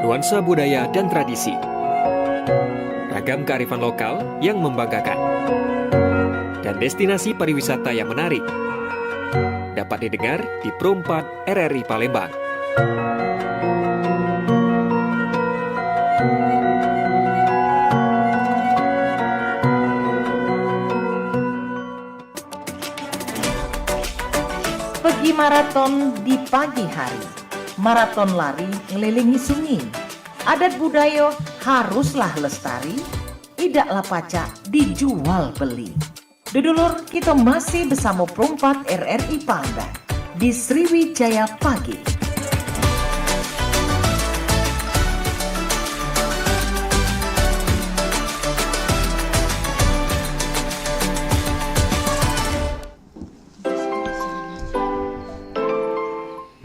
nuansa budaya dan tradisi. Ragam kearifan lokal yang membanggakan. Dan destinasi pariwisata yang menarik. Dapat didengar di Pro 4 RRI Palembang. Pergi maraton di pagi hari. Maraton lari ngelilingi sungai. Adat budaya haruslah lestari. Tidaklah pacak dijual beli. Dudulur, kita masih bersama Pro 4 RRI Palembang di Sriwijaya Pagi.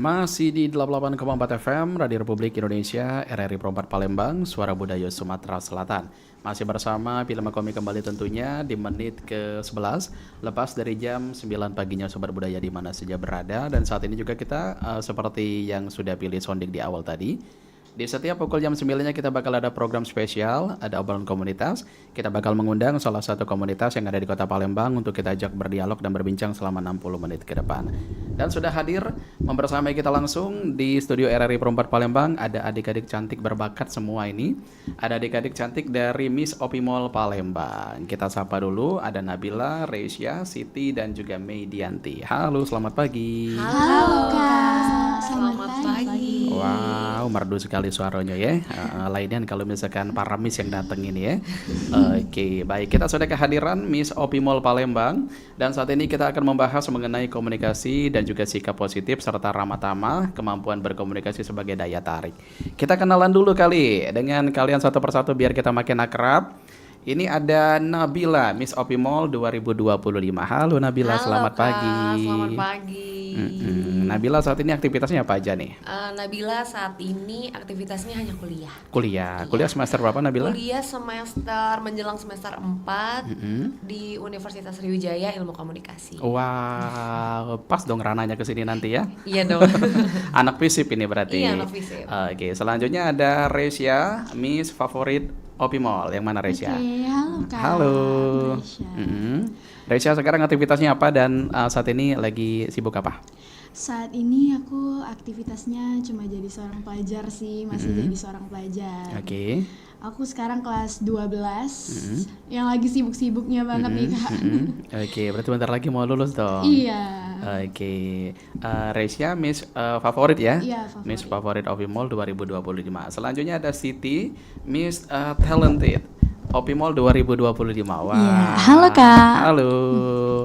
Masih di 88,4 FM Radio Republik Indonesia, RRI Pro 4 Palembang, Suara Budaya Sumatera Selatan. Masih bersama Film Komi kembali tentunya di menit ke-11, lepas dari jam 9 paginya Sobat Budaya di mana saja berada. Dan saat ini juga kita seperti yang sudah pilih sounding di awal tadi, di setiap pukul jam 9-nya kita bakal ada program spesial, ada obrolan komunitas. Kita bakal mengundang salah satu komunitas yang ada di Kota Palembang untuk kita ajak berdialog dan berbincang selama 60 menit ke depan. Dan sudah hadir membersamai kita langsung di studio RRI Pro 4 Palembang, ada adik-adik cantik berbakat semua ini. Ada adik-adik cantik dari Miss Opimol Palembang. Kita sapa dulu, ada Nabila, Reisya, Siti, dan juga Mei Dianti. Halo, selamat pagi. Halo Kak, selamat pagi. Wow, merdu sekali suaranya ya. Lainnya kalau misalkan para Miss yang datang ini ya. Oke, baik. Kita sudah kehadiran Miss Opimol Palembang. Dan saat ini kita akan membahas mengenai komunikasi dan juga sikap positif serta ramah tamah, kemampuan berkomunikasi sebagai daya tarik. Kita kenalan dulu kali dengan kalian satu persatu biar kita makin akrab. Ini ada Nabila, Miss Opimol 2025. Halo Nabila, Halo, selamat Kak. pagi. Selamat pagi. Nabila saat ini aktivitasnya apa aja nih? Nabila saat ini aktivitasnya hanya kuliah. Kuliah semester berapa Nabila? Kuliah semester menjelang semester 4 di Universitas Sriwijaya Ilmu Komunikasi. Wah, pas dong rananya ke sini nanti ya. Iya dong. Anak FISIP ini berarti. Iya, anak FISIP. Oke, selanjutnya ada Reisya, Miss Favorit Opimol. Yang mana Reisya? Oke, halo Kak. Halo. Reisya. Reisya sekarang aktivitasnya apa dan saat ini lagi sibuk apa? Saat ini aku aktivitasnya cuma jadi seorang pelajar sih, masih jadi seorang pelajar. Oke. Aku sekarang kelas 12, yang lagi sibuk-sibuknya banget nih Kak. Oke, berarti bentar lagi mau lulus dong. Iya. Oke, Reisya Miss Favorit ya? Iya, favorit. Miss Favorit Opimol 2025. Selanjutnya ada Siti, Miss Talented Opimol 2025. Wah. Iya, halo, Kak. Halo,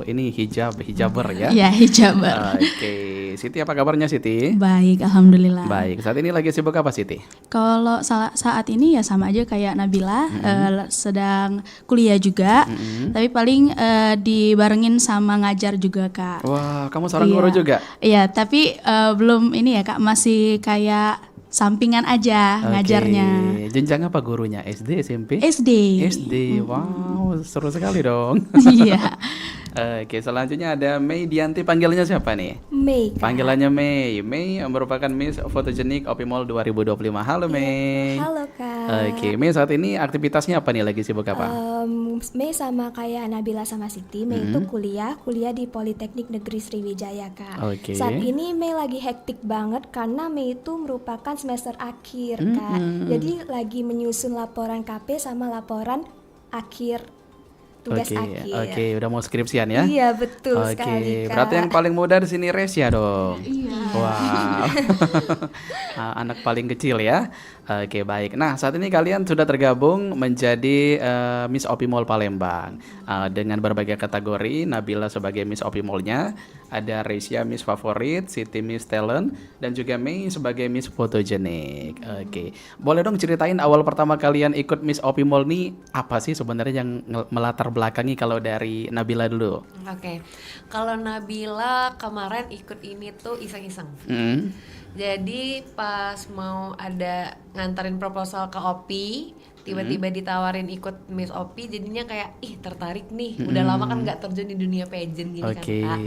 ini hijaber ya? Iya, hijaber. Oke, Siti apa kabarnya Siti? Baik, alhamdulillah. Baik, saat ini lagi sibuk apa Siti? Kalau saat ini ya sama aja kayak Nabila, sedang kuliah juga, tapi paling dibarengin sama ngajar juga Kak. Wah, kamu seorang Iya. guru juga? Iya, tapi belum ini ya Kak, masih kayak sampingan aja ngajarnya. Oke, jenjang apa gurunya? SD, SMP? SD. SD, wow, seru sekali dong. Iya. Oke, selanjutnya ada Mei Dianti, panggilannya siapa nih? Mei. Panggilannya Mei. Mei merupakan Miss Photogenic Opimol 2025. Halo Mei. Halo Kak. Oke, Mei saat ini aktivitasnya apa nih? Lagi sibuk apa? Mei sama kayak Nabila sama Siti, Mei itu kuliah di Politeknik Negeri Sriwijaya Kak. Oke. Saat ini Mei lagi hektik banget karena Mei itu merupakan semester akhir Kak. Jadi lagi menyusun laporan KP sama laporan akhir tugas akhir. Oke, udah mau skripsian ya? Iya betul Oke, sekali Kak. berarti yang paling muda di sini Reisya dong. Iya. Wow. Anak paling kecil ya. Oke, baik. Nah, saat ini kalian sudah tergabung menjadi Miss Opimol Palembang. Dengan berbagai kategori, Nabila sebagai Miss Opimolnya, ada Reisya Miss Favorit, Siti Miss Talent, dan juga Mei sebagai Miss Photogenic. Oke. Boleh dong ceritain awal pertama kalian ikut Miss Opimol nih apa sih sebenarnya yang melatar belakangi kalau dari Nabila dulu? Oke. Kalau Nabila kemarin ikut ini tuh iseng-iseng. Jadi pas mau ada nganterin proposal ke OPI, tiba-tiba ditawarin ikut Miss OPI, jadinya kayak ih tertarik nih. Udah lama kan nggak terjun di dunia pageant gini kan Kak.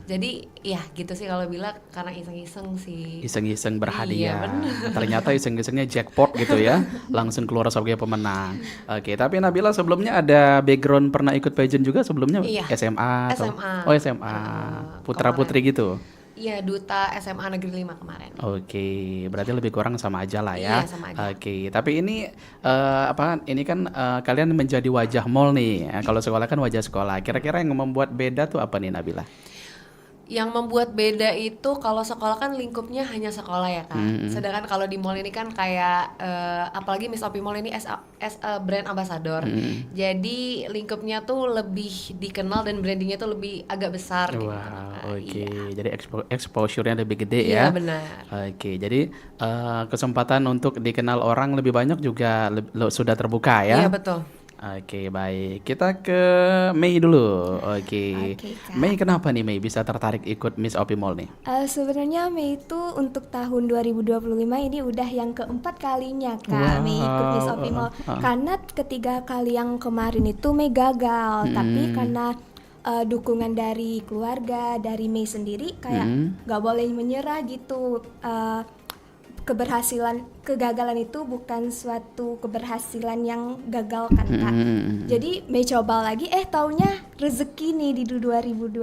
Jadi ya gitu sih kalau bilang, karena iseng-iseng sih. Iseng-iseng berhadiah. Iya, bener. Ternyata iseng-isengnya jackpot gitu ya. Langsung keluar sebagai pemenang. Oke, tapi Nabila sebelumnya ada background pernah ikut pageant juga sebelumnya? Iya. SMA atau? SMA. Oh, SMA. Putra-putri gitu. Iya, duta SMA Negeri 5 kemarin. Oke, berarti lebih kurang sama aja lah ya. Iya, sama aja. Oke, tapi ini ini kan kalian menjadi wajah mall nih. Kalau sekolah kan wajah sekolah. Kira-kira yang membuat beda tuh apa nih Nabila? Yang membuat beda itu kalau sekolah kan lingkupnya hanya sekolah ya Kak. Sedangkan kalau di mall ini kan kayak apalagi Miss OPI Mall ini as a brand ambassador. Jadi lingkupnya tuh lebih dikenal dan brandingnya tuh lebih agak besar gitu. Wow, oke. Iya. Jadi exposure-nya lebih gede Iya, ya. benar. Oke, jadi kesempatan untuk dikenal orang lebih banyak juga sudah terbuka ya. Iya, betul. Oke, baik. Kita ke Mei dulu. Oke. Kak. Mei, kenapa nih Mei bisa tertarik ikut Miss OPI Mall nih? Sebenarnya Mei itu untuk tahun 2025 ini udah yang keempat kalinya Kak Mei ikut Miss OPI Mall. Karena ketiga kali yang kemarin itu Mei gagal, tapi karena dukungan dari keluarga, dari Mei sendiri kayak gak boleh menyerah gitu. Kegagalan itu bukan suatu keberhasilan yang gagal kan Kak. Jadi Mei coba lagi, taunya rezeki nih di 2025.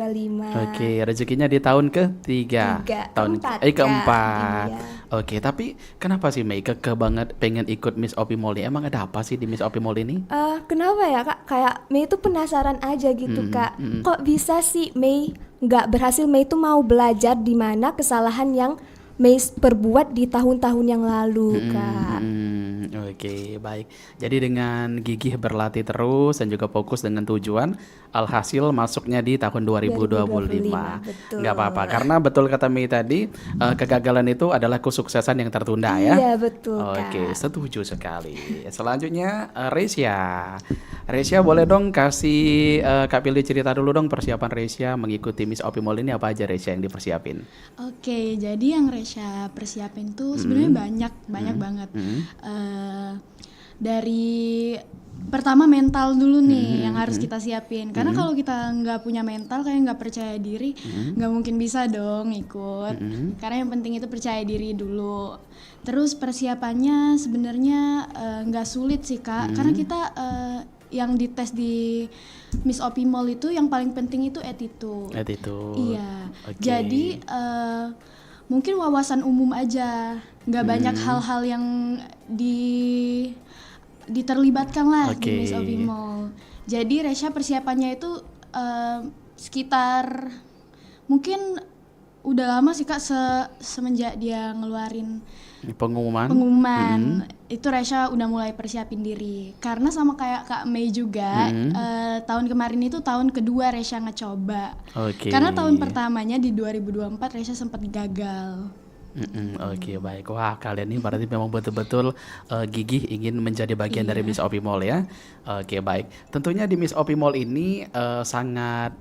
Oke, rezekinya di tahun ketiga. Keempat, keempat. Iya. Oke, tapi kenapa sih Mei keke banget pengen ikut Miss OPI Mall ini? Emang ada apa sih di Miss OPI Mall ini? Kenapa ya Kak? Kayak Mei itu penasaran aja gitu Kak. Kok bisa sih Mei nggak berhasil? Mei itu mau belajar di mana kesalahan yang Mei perbuat di tahun-tahun yang lalu Kak. Oke, baik. Jadi dengan gigih berlatih terus dan juga fokus dengan tujuan, alhasil masuknya di tahun 2025. Betul. Nggak apa-apa, karena betul kata Mei tadi, kegagalan itu adalah kesuksesan yang tertunda ya. Iya betul Kak. Oke, setuju sekali. Selanjutnya Resya. Resya boleh dong kasih Kak Pilih cerita dulu dong persiapan Resya mengikuti Miss OPI Mall ini, apa aja Resya yang dipersiapin? Oke, jadi yang Resya persiapin tuh sebenarnya banyak banget. Dari pertama mental dulu nih yang harus kita siapin, karena kalau kita nggak punya mental, kayak nggak percaya diri, nggak mungkin bisa dong ikut. Karena yang penting itu percaya diri dulu. Terus persiapannya sebenarnya nggak sulit sih Kak, karena kita yang dites di Miss OPI Mall itu yang paling penting itu attitude. Iya. Oke. Jadi mungkin wawasan umum aja, nggak banyak hal-hal yang diterlibatkan lah di Miss OPI Mall. Jadi Resya persiapannya itu sekitar mungkin udah lama sih Kak, semenjak dia ngeluarin pengumuman itu Resya udah mulai persiapin diri, karena sama kayak Kak Mei juga tahun kemarin itu tahun kedua Resya ngecoba. Karena tahun pertamanya di 2024 Resya sempat gagal. Oke, baik. Wah, kalian ini berarti memang betul-betul gigih ingin menjadi bagian dari Miss OPI Mall ya. Oke, baik. Tentunya di Miss OPI Mall ini sangat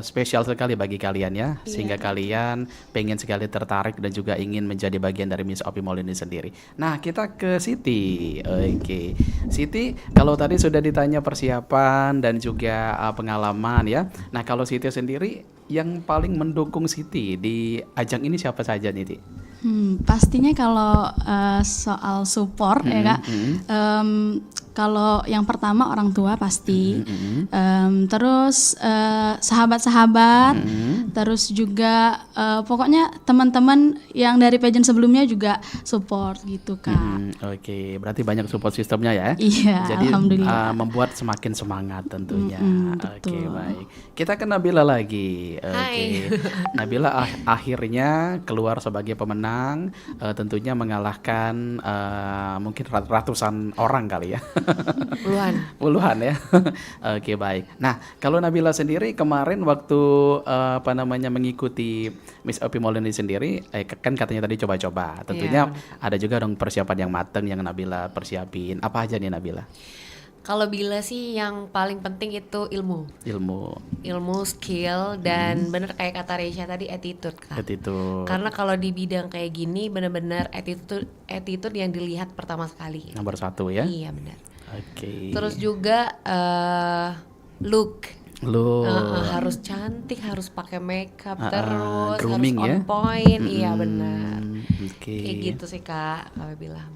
spesial sekali bagi kalian ya, sehingga kalian pengen sekali tertarik dan juga ingin menjadi bagian dari Miss OPI Mall ini sendiri. Nah, kita ke Siti. Oke, Siti, kalau tadi sudah ditanya persiapan dan juga pengalaman ya. Nah, kalau Siti sendiri yang paling mendukung Siti di ajang ini siapa saja nih, Ti? Pastinya kalau soal support ya Kak, kalau yang pertama orang tua pasti, terus sahabat-sahabat, terus juga pokoknya teman-teman yang dari pageant sebelumnya juga support gitu Kak. Oke, berarti banyak support sistemnya ya? Iya, jadi alhamdulillah. Membuat semakin semangat tentunya. Oke, betul. baik. Kita ke Nabila lagi. Hai. Nabila akhirnya keluar sebagai pemenang, tentunya mengalahkan mungkin ratusan orang kali ya. Puluhan ya. Oke, baik. Nah, kalau Nabila sendiri kemarin waktu mengikuti Miss OPI Mall ini sendiri, kan katanya tadi coba-coba. Tentunya ada juga dong persiapan yang matang yang Nabila persiapin. Apa aja nih Nabila? Kalau Bila sih yang paling penting itu ilmu, skill, dan bener kayak kata Reisha tadi, attitude Kak. Karena kalau di bidang kayak gini bener-bener attitude yang dilihat pertama sekali. Nomor 1 ya. Iya benar. Oke. Terus juga look. Harus cantik, harus pakai makeup, terus grooming harus on ya? point. Iya benar. Oke. Kayak gitu sih Kak, kalau bilang.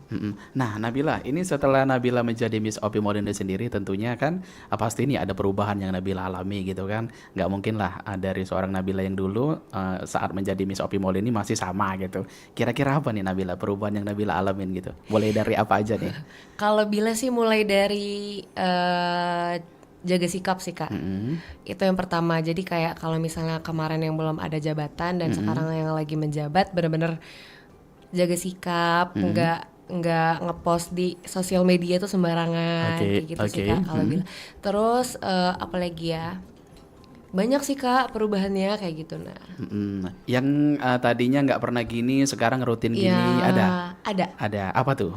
Nah Nabila, ini setelah Nabila menjadi Miss Opimo Indonesia sendiri, tentunya kan pasti ini ada perubahan yang Nabila alami gitu kan. Nggak mungkin lah dari seorang Nabila yang dulu saat menjadi Miss Opimo ini masih sama gitu. Kira-kira apa nih Nabila, perubahan yang Nabila alamin gitu? Mulai dari apa aja nih? Kalau Bila sih mulai dari jaga sikap sih Kak. Itu yang pertama. Jadi kayak kalau misalnya kemarin yang belum ada jabatan dan sekarang yang lagi menjabat, bener-bener jaga sikap, nggak ngepost di sosial media tuh sembarangan, kayak gitu sih Kak kalau bilang. Terus apalagi ya, banyak sih Kak perubahannya kayak gitu. Nah, Yang tadinya nggak pernah gini, sekarang rutin gini, ya, ada apa tuh?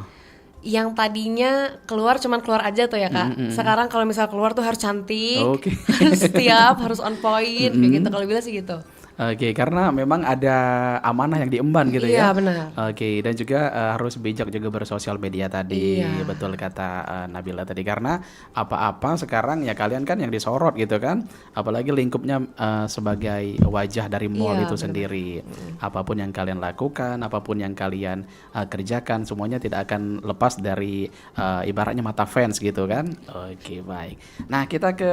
Yang tadinya cuman keluar aja tuh ya Kak. Sekarang kalau misal keluar tuh harus cantik, harus setiap, harus on point, kayak gitu. Kalau bilang sih gitu. Oke, karena memang ada amanah yang diemban gitu ya. Iya benar. Oke, dan juga harus bijak juga bersosial media tadi. Iya. Betul kata Nabila tadi, karena apa-apa sekarang ya kalian kan yang disorot gitu kan. Apalagi lingkupnya sebagai wajah dari mall Iya, itu benar. sendiri. Apapun yang kalian lakukan, apapun yang kalian kerjakan, semuanya tidak akan lepas dari ibaratnya mata fans gitu kan. Oke, baik. Nah, kita ke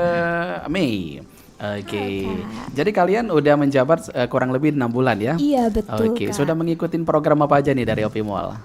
Mei. Oke, jadi kalian udah menjabat kurang lebih 6 bulan ya? Iya betul Oke, Kak. sudah mengikuti program apa aja nih dari Opimol?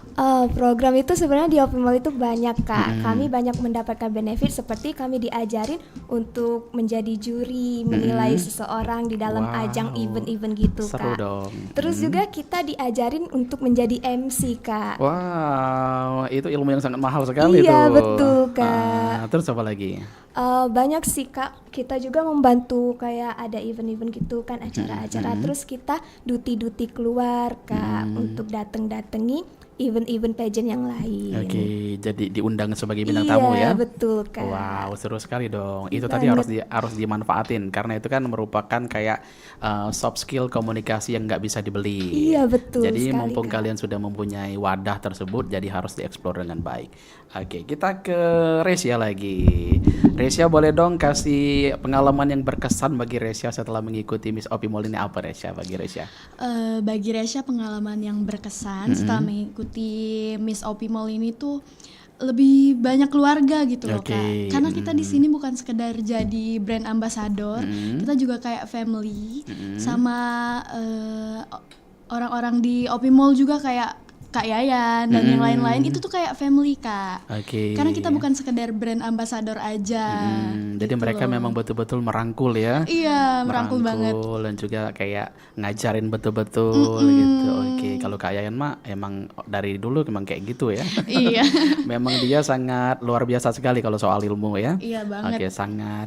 Program itu sebenarnya di Opimol itu banyak Kak. Kami banyak mendapatkan benefit seperti kami diajarin untuk menjadi juri, menilai seseorang di dalam Wow. ajang event-event gitu Seru Kak. dong. Terus juga kita diajarin untuk menjadi MC Kak. Wow, itu ilmu yang sangat mahal sekali Iya, tuh. betul, Kak. Terus apa lagi? Banyak sih Kak, kita juga membantu kayak ada event-event gitu kan, acara-acara. Terus kita duty-duty keluar Kak untuk dateng-datengi event-event pageant yang lain. Oke, jadi diundang sebagai bintang Iya, tamu ya? betul Kak. Wow, seru sekali dong. Itu tadi Banget. harus dimanfaatin karena itu kan merupakan kayak soft skill komunikasi yang nggak bisa dibeli. Iya, betul Jadi sekali, mumpung Kak. kalian sudah mempunyai wadah tersebut, jadi harus dieksplor dengan baik. Oke, kita ke Resya lagi. Resya boleh dong kasih pengalaman yang berkesan bagi Resya setelah mengikuti Miss Opimol ini, apa Resya bagi Resya? Bagi Resya pengalaman yang berkesan setelah mengikuti Miss Opimol ini tuh lebih banyak keluarga gitu loh Oke. Kak. Karena kita di sini bukan sekedar jadi brand ambassador, kita juga kayak family sama orang-orang di Opimol juga kayak Kak Yayan dan yang lain-lain itu tuh kayak family Kak. Oke. Karena kita bukan sekedar brand ambassador aja. Jadi mereka memang betul-betul merangkul ya. Iya, merangkul banget. Dan juga kayak ngajarin betul-betul gitu. Oke, kalau Kak Yayan mah emang dari dulu emang kayak gitu ya. Iya. Memang dia sangat luar biasa sekali kalau soal ilmu ya. Iya banget. Oke, sangat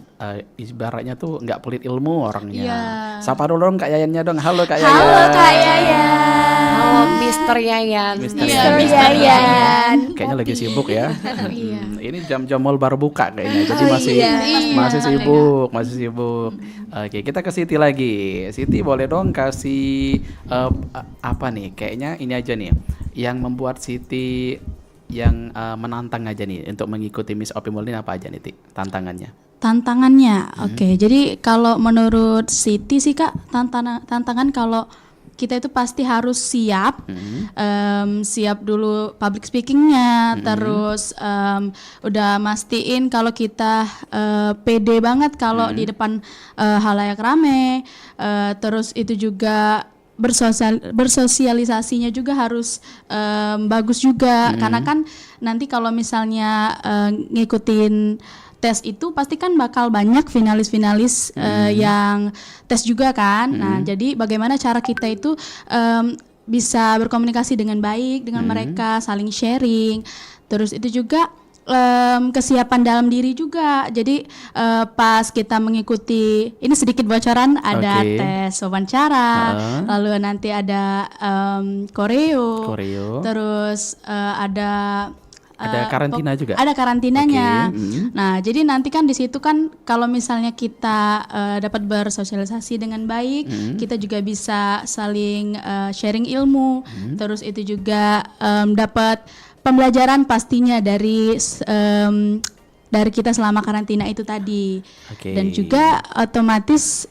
ibaratnya tuh nggak pelit ilmu orangnya. Iya. Sapa dulu dong Kak Yayannya dong. Halo Kak Yayan. Halo Kak Yayan. Halo Mister Yayan. Mister Iya, Yayan. Mister Yayan. Kayaknya lagi sibuk ya. Iya. Ini jam-jam mall baru buka kayaknya. Jadi masih iya. masih sibuk. Oke, kita ke Siti lagi. Siti boleh dong kasih apa nih? Kayaknya ini aja nih yang membuat Siti yang menantang aja nih untuk mengikuti Miss Opimol ini, apa aja nih Ti tantangannya? Tantangannya, oke. Jadi kalau menurut Siti sih Kak, tantangan kalau kita itu pasti harus siap, siap dulu public speakingnya, terus udah mastiin kalau kita pede banget kalau di depan halayak rame, terus itu juga bersosialisasinya juga harus bagus juga, karena kan nanti kalau misalnya ngikutin tes itu pasti kan bakal banyak finalis-finalis yang tes juga kan. Nah, jadi bagaimana cara kita itu bisa berkomunikasi dengan baik dengan mereka, saling sharing. Terus itu juga kesiapan dalam diri juga. Jadi pas kita mengikuti, ini sedikit bocoran, ada Oke. tes wawancara, lalu nanti ada koreo. Koreo. Terus ada Ada karantina juga? Ada karantinanya. Oke, Nah, jadi nanti kan di situ kan kalau misalnya kita dapat bersosialisasi dengan baik, kita juga bisa saling sharing ilmu. Terus itu juga dapat pembelajaran pastinya dari kita selama karantina itu tadi. Oke. Dan juga otomatis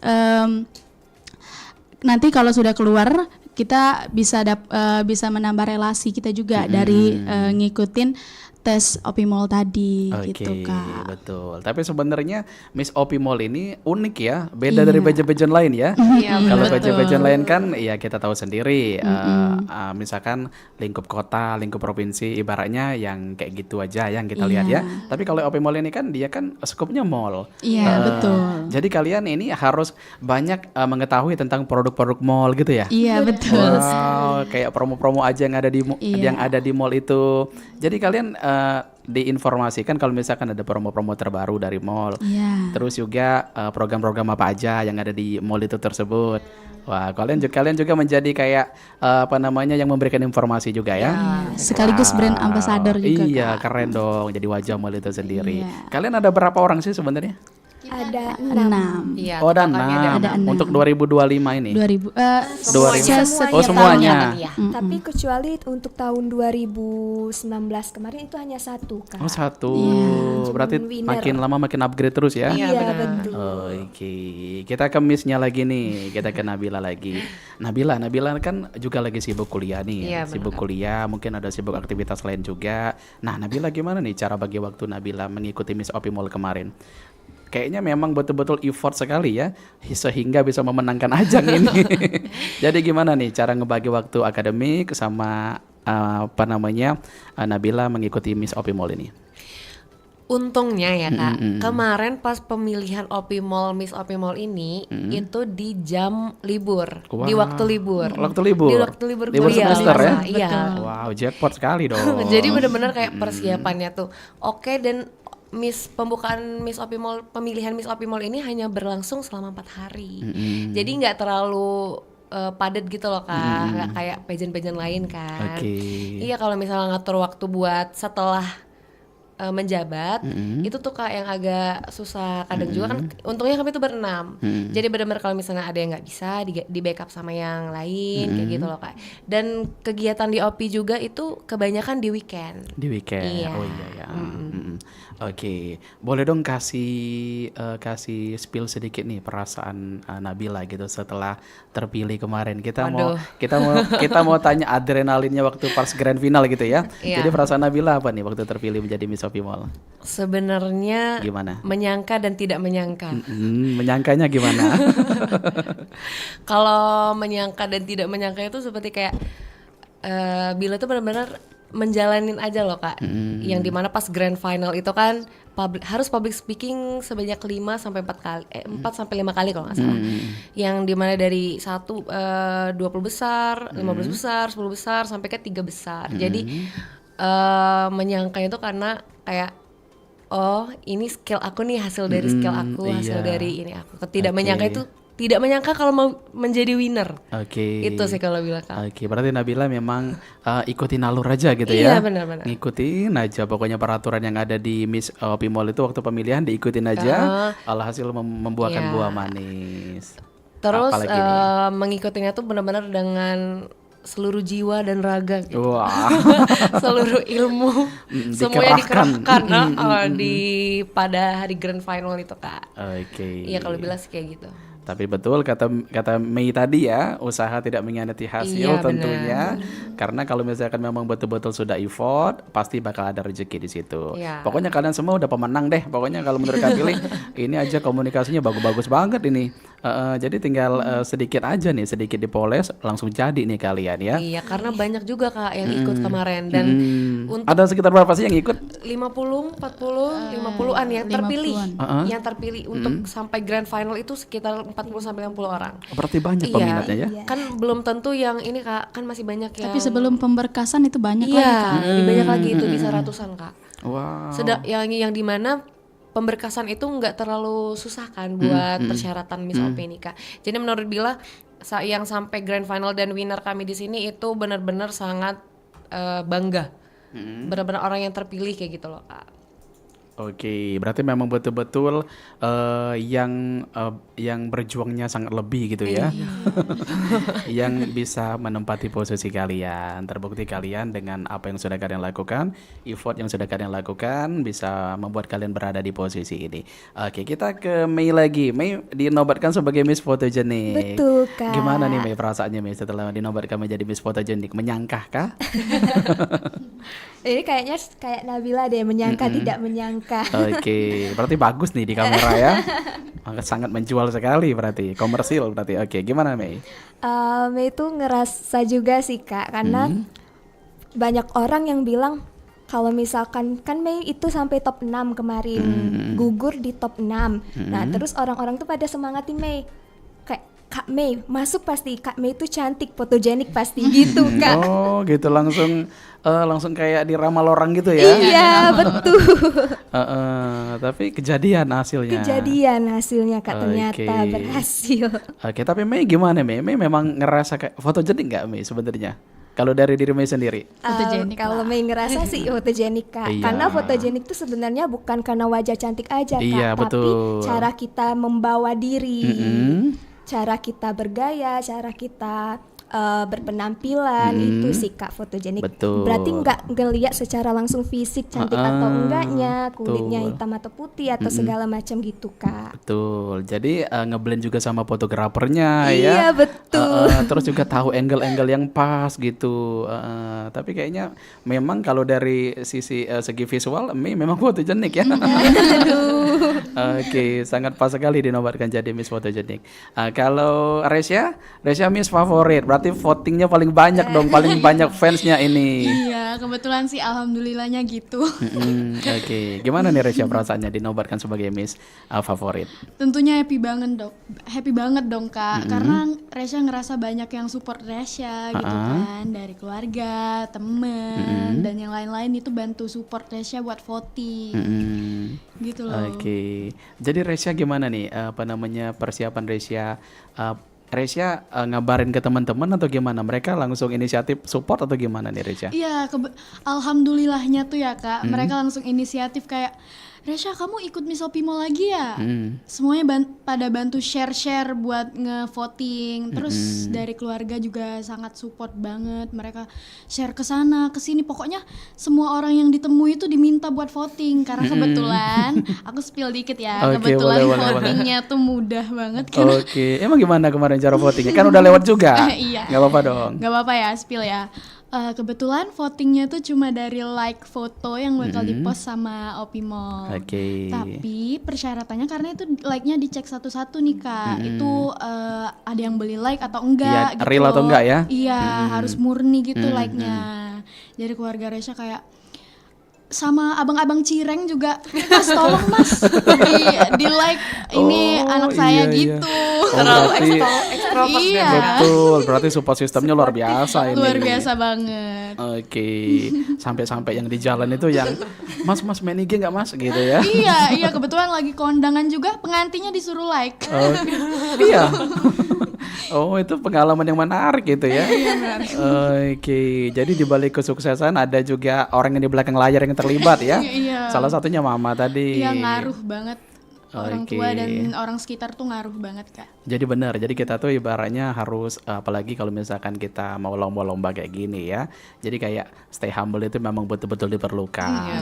nanti kalau sudah keluar kita bisa menambah relasi kita juga dari ngikutin tes Opimol tadi gitu Kak. Betul. Tapi sebenarnya Miss Opimol ini unik ya, beda dari pageant-pageant lain ya. Kalau pageant-pageant lain kan ya kita tahu sendiri, misalkan lingkup kota, lingkup provinsi, ibaratnya yang kayak gitu aja yang kita lihat ya. Tapi kalau Opimol ini kan dia kan skupnya mall. Iya, betul. Jadi kalian ini harus banyak mengetahui tentang produk-produk mall gitu ya. Iya, betul. Wow, kayak promo-promo aja yang ada di mall itu. Jadi kalian diinformasikan kalau misalkan ada promo-promo terbaru dari mall. Iya. Terus juga program-program apa aja yang ada di mall itu tersebut. Wah, kalian juga menjadi kayak yang memberikan informasi juga ya. Sekaligus brand ambassador juga Iya, Kak. keren dong. Jadi wajah mall itu sendiri. Iya. Kalian ada berapa orang sih sebenarnya? Ada 6. Iya, Oh, ada totalnya 6. Ada 6. Untuk 2025 ini. 2000 Semuanya. Oh, semuanya. Tapi kecuali untuk tahun 2019 kemarin itu hanya 1 Kak. Oh, 1. Iya. Berarti Winner. makin lama makin upgrade terus ya. Iya, benar. betul. Oke, kita ke Miss-nya lagi nih, kita ke Nabila lagi. Nabila kan juga lagi sibuk kuliah nih, Iya, sibuk kuliah, mungkin ada sibuk aktivitas lain juga. Nah, Nabila gimana nih cara bagi waktu Nabila mengikuti Miss Opimol kemarin? Kayaknya memang betul-betul effort sekali ya, sehingga bisa memenangkan ajang ini. Jadi gimana nih cara ngebagi waktu akademik sama Nabila mengikuti Miss Opimol ini? Untungnya ya Kak, kemarin pas pemilihan Miss Opimol ini itu di jam libur, Wah. di waktu libur. Waktu libur? Di waktu libur Libur kuliah. semester ya? Iya. Wow, jackpot sekali dong. Jadi benar-benar kayak persiapannya tuh oke, dan pembukaan Miss Opimol, pemilihan Miss Opimol ini hanya berlangsung selama 4 hari. Jadi nggak terlalu padat gitu loh Kak, nggak kayak pageant-pageant lain kan. Oke. Iya, kalau misalnya ngatur waktu buat setelah menjabat itu tuh Kak yang agak susah kadang juga kan. Untungnya kami tuh berenam, jadi benar-benar kalau misalnya ada yang nggak bisa di backup sama yang lain kayak gitu loh Kak. Dan kegiatan di OPI juga itu kebanyakan di weekend. Di weekend. Iya. Oh iya ya. Oke, boleh dong kasih spill sedikit nih perasaan Nabila gitu setelah terpilih kemarin. Kita mau tanya adrenalinnya waktu pas grand final gitu ya. Iya. Jadi perasaan Nabila apa nih waktu terpilih menjadi Miss Opimol? Sebenarnya Gimana? menyangka dan tidak menyangka. Menyangkanya gimana? Kalau menyangka dan tidak menyangka itu seperti kayak Bila tuh benar-benar menjalanin aja loh Kak. Yang dimana pas grand final itu kan harus public speaking sebanyak 5 sampai 4 kali, 4 sampai 5 kali kalau nggak salah. Yang dimana dari 20 besar, 15 besar, 10 besar sampai ke 3 besar. Jadi menyangka itu karena kayak oh ini skill aku nih, hasil dari skill aku, hasil dari ini aku. Tidak menyangka itu, tidak menyangka kalau mau menjadi winner. Oke. Itu sih kalau bilang Kak. Oke, berarti Nabila memang ikutin alur aja gitu Iya, ya. benar-benar. Ngikutin aja pokoknya peraturan yang ada di Miss Opimol itu waktu pemilihan diikutin aja. Alhasil membuahkan Iya. buah manis. Terus Apalagi nih? mengikutinya tuh benar-benar dengan seluruh jiwa dan raga gitu. Wah. Seluruh ilmu semuanya dikerahkan. di pada hari grand final itu Kak. Oke. Iya, kalau bilang sih kayak gitu. Tapi betul kata Mei tadi ya, usaha tidak mengkhianati hasil Iya, tentunya. Karena kalau misalkan memang betul-betul sudah effort, pasti bakal ada rezeki di situ. Iya. Pokoknya kalian semua udah pemenang deh. Pokoknya kalau menurut Kak Pilih, ini aja komunikasinya bagus-bagus banget ini. Jadi tinggal sedikit aja nih, sedikit dipoles, langsung jadi nih kalian ya. Iya, karena banyak juga Kak yang ikut kemarin, dan untuk Ada sekitar berapa sih yang ikut? 50, 40, 50-an yang terpilih. 50-an. Yang terpilih untuk sampai grand final itu sekitar 40 sampai 60 orang. Berarti banyak peminatnya ya. Kan belum tentu yang ini Kak, kan masih banyak yang Tapi sebelum pemberkasan itu banyak lagi Kak. lebih banyak lagi, itu bisa ratusan Kak. Wow. Yang dimana pemberkasan itu nggak terlalu susah kan buat persyaratan Miss OP ini Kak. Jadi menurut Bila yang sampai grand final dan winner kami di sini itu benar-benar sangat bangga benar-benar orang yang terpilih kayak gitu loh Kak. Oke, berarti memang betul-betul yang berjuangnya sangat lebih gitu ya, yang bisa menempati posisi kalian. Terbukti kalian dengan apa yang sudah kalian lakukan, effort yang sudah kalian lakukan bisa membuat kalian berada di posisi ini. Oke, kita ke Mei lagi. Mei dinobatkan sebagai Miss Photogenic. Betul, Kak. Gimana nih Mei perasaannya Mei setelah dinobatkan menjadi Miss Photogenic? Menyangka kah? Ini kayaknya kayak Nabila deh, menyangka tidak menyangka. Oke, berarti bagus nih di kamera ya. Sangat menjual sekali berarti, komersil berarti. Oke, gimana Mei? Mei itu ngerasa juga sih Kak, karena banyak orang yang bilang kalau misalkan kan Mei itu sampai top 6 kemarin, gugur di top 6. Nah, terus orang-orang tuh pada semangatin Mei. Kayak Kak Mei masuk pasti, Kak Mei itu cantik, fotogenik pasti gitu Kak. Oh, gitu langsung kayak diramal orang gitu ya. Iya, betul. Tapi kejadian hasilnya. Kejadian hasilnya Kak, ternyata Oke. berhasil. Oke, tapi Mei gimana Mei? Mei memang ngerasa kayak fotogenik nggak Mei sebenarnya? Kalau dari diri Mei sendiri? Fotogenik Kalau Mei ngerasa sih fotogenik Kak. Iya. Karena fotogenik itu sebenarnya bukan karena wajah cantik aja Kak, Iya, tapi betul. cara kita membawa diri, Mm-mm. cara kita bergaya, cara kita berpenampilan, itu sih Kak fotogenik. Betul. Berarti nggak ngelihat secara langsung fisik cantik atau enggaknya, kulitnya betul. hitam atau putih atau segala macam gitu Kak. Betul. Jadi ngeblend juga sama fotografernya ya. Iya, betul. Terus juga tahu angle-angle yang pas gitu. Tapi kayaknya memang kalau dari sisi segi visual, Mei memang fotogenik ya. Oke, sangat pas sekali dinobatkan jadi Miss Fotogenik. Kalau Resya Miss favorit. Berarti votingnya paling banyak dong, paling banyak fansnya ini. Iya, kebetulan sih alhamdulillahnya gitu. Oke, gimana nih Resya perasaannya dinobatkan sebagai Miss favorit? Tentunya happy banget dong Kak, karena Resya ngerasa banyak yang support Resya gitu kan, dari keluarga, temen, dan yang lain-lain itu bantu support Resya buat voting, gitu loh. Oke, jadi Resya gimana nih? Persiapan Resya? Resya ngabarin ke teman-teman atau gimana? Mereka langsung inisiatif support atau gimana nih Resya? Iya, alhamdulillahnya tuh ya Kak, mereka langsung inisiatif kayak, Resya kamu ikut Miss Opimo lagi ya? Semuanya pada bantu share-share buat nge-voting. Terus dari keluarga juga sangat support banget. Mereka share ke sana, ke sini. Pokoknya semua orang yang ditemui itu diminta buat voting. Karena kebetulan, aku spill dikit ya. Oke, Kebetulan boleh. votingnya tuh mudah banget. Karena Oke, emang gimana kemarin cara votingnya? Kan udah lewat juga. Iya. Gak apa-apa dong. Gak apa-apa ya, spill ya. Kebetulan votingnya tuh cuma dari like foto yang bakal dipost sama Opimo. Oke. Tapi persyaratannya karena itu like-nya dicek satu-satu nih Kak. Itu ada yang beli like atau enggak Iya, gitu. real atau enggak ya? Iya, harus murni gitu like-nya. Dari keluarga Resya kayak sama abang-abang Cireng juga, Mas tolong Mas di like ini anak saya iya. gitu. Terlalu berarti ekstrovert Iya. betul, berarti support sistemnya luar biasa ini. Luar biasa banget. Oke, sampai-sampai yang di jalan itu yang Mas main IG nggak Mas gitu ya? Iya, kebetulan lagi kondangan juga, pengantinnya disuruh like. Iya. Oh, itu pengalaman yang menarik gitu ya. Oke, jadi di balik kesuksesan ada juga orang yang di belakang layar yang terlibat ya. Iya. Salah satunya Mama tadi. Iya, ngaruh banget. Orang Oke. tua dan orang sekitar tuh ngaruh banget Kak. Jadi benar, jadi kita tuh ibaratnya harus apalagi kalau misalkan kita mau lomba-lomba kayak gini ya. Jadi kayak stay humble itu memang betul-betul diperlukan.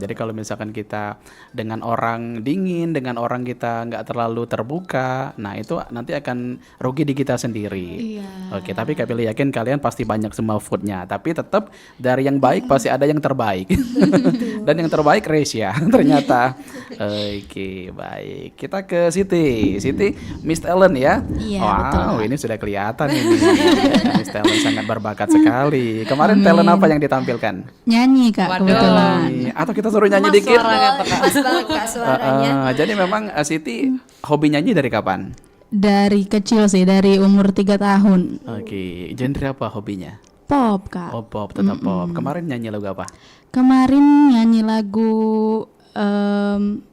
Jadi kalau misalkan kita dengan orang dingin, dengan orang kita nggak terlalu terbuka, nah itu nanti akan rugi di kita sendiri. Iya. Oke, tapi kami yakin kalian pasti banyak semua foodnya. Tapi tetap dari yang baik pasti ada yang terbaik. Dan yang terbaik Resya ternyata. Oke, baik. Kita ke Siti. Siti Miss Talent ya. Iya, Wow, ini sudah kelihatan ini. Miss Talent sangat berbakat sekali. Kemarin talent apa yang ditampilkan? Nyanyi Kak, Waduh. kebetulan. Atau kita suruh nyanyi dikit? Pas banget Kak suaranya. Jadi memang Siti hobi nyanyi dari kapan? Dari kecil sih, dari umur 3 tahun. Oke, genre apa hobinya? Pop Kak. Oh, pop, tetap pop. Kemarin nyanyi lagu apa? Kemarin nyanyi lagu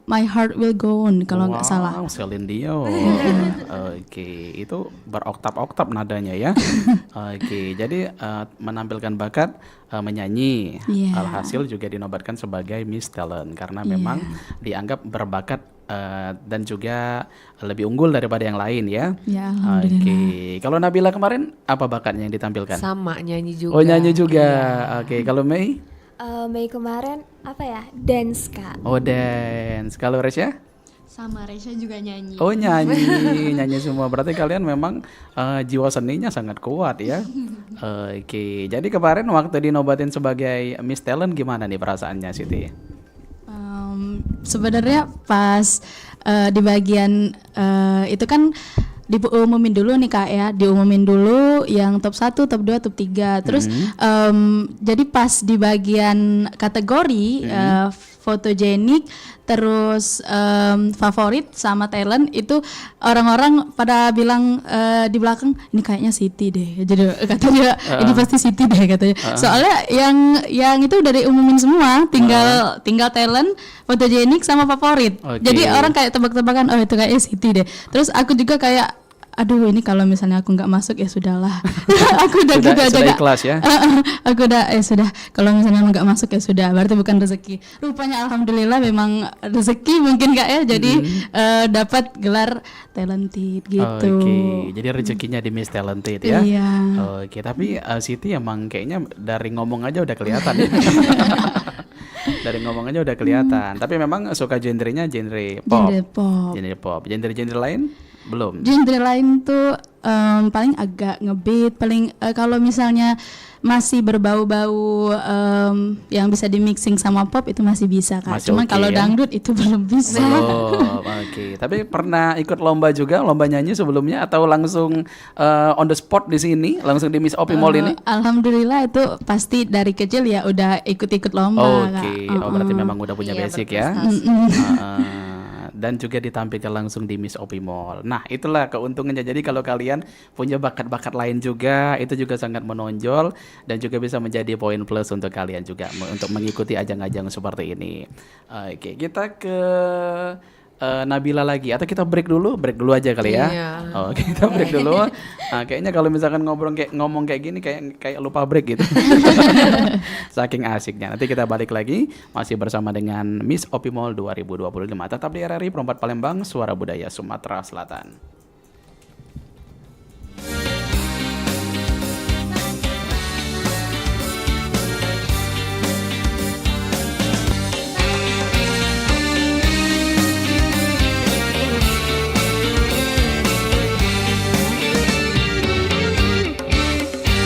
My Heart Will Go On kalau nggak salah. Wow, Celine Dion. Oke, itu beroktav-oktav nadanya ya. Oke, jadi menampilkan bakat menyanyi. Iya. Alhasil juga dinobatkan sebagai Miss Talent karena memang dianggap berbakat dan juga lebih unggul daripada yang lain ya. Ya, alhamdulillah. Oke, kalau Nabila kemarin apa bakatnya yang ditampilkan? Sama nyanyi juga. Oh, nyanyi juga. Oke, kalau Mei? Mei kemarin apa ya? Dance Kak. Oh, dance. Kalau Resya? Sama Resya juga nyanyi. Oh, nyanyi, nyanyi semua. Berarti kalian memang jiwa seninya sangat kuat ya. Oke, jadi kemarin waktu dinobatin sebagai Miss Talent gimana nih perasaannya Siti? Sebenarnya pas di bagian itu kan diumumin dulu nih Kak ya, diumumin dulu yang top 1, top 2, top 3. Terus jadi pas di bagian kategori fotogenik, terus favorit sama talent itu orang-orang pada bilang di belakang ini kayaknya Siti deh. Jadi katanya ini pasti Siti deh katanya. Soalnya yang itu udah diumumin semua, tinggal talent, fotogenik sama favorit. Oke. Jadi orang kayak tebak-tebakan, oh itu kayaknya Siti deh. Terus aku juga kayak aduh ini kalau misalnya aku nggak masuk ya sudahlah. Aku udah Sudah ikhlas ya. Aku udah sudah kalau misalnya nggak masuk ya sudah berarti bukan rezeki. Rupanya alhamdulillah memang rezeki mungkin Kak ya. Jadi dapat gelar talented gitu. Oke, jadi rezekinya di Miss Talented ya. Iya. Oke, tapi Siti emang kayaknya dari ngomong aja udah kelihatan ya. Dari ngomong aja udah kelihatan. Tapi memang suka genrenya genre pop. Genre pop. Genre pop. Genre lain belum. Genre lain tuh paling agak ngebeat, paling kalau misalnya masih berbau-bau yang bisa dimixing sama pop itu masih bisa Kak. Masih Cuman oke, kalau ya? dangdut itu belum bisa. Oh, oke. Tapi pernah ikut lomba juga, lomba nyanyi sebelumnya atau langsung on the spot di sini, langsung di Miss Opi Mall ini? Alhamdulillah itu pasti dari kecil ya udah ikut-ikut lomba Kak. Oke, oh berarti memang udah punya Iya, basic ya. berprestasi. Dan juga ditampilkan langsung di Miss Opi Mall. Nah, itulah keuntungannya. Jadi kalau kalian punya bakat-bakat lain juga, itu juga sangat menonjol dan juga bisa menjadi poin plus untuk kalian juga untuk mengikuti ajang-ajang seperti ini. Oke, kita ke Nabila lagi atau kita break dulu aja kali ya. Iya. Oke, kita break dulu. Kayaknya kalau misalkan ngomong kayak gini kayak lupa break gitu. Saking asiknya. Nanti kita balik lagi masih bersama dengan Miss Opi Mall 2025. Tetap di RRI Perempat Palembang, Suara Budaya Sumatera Selatan.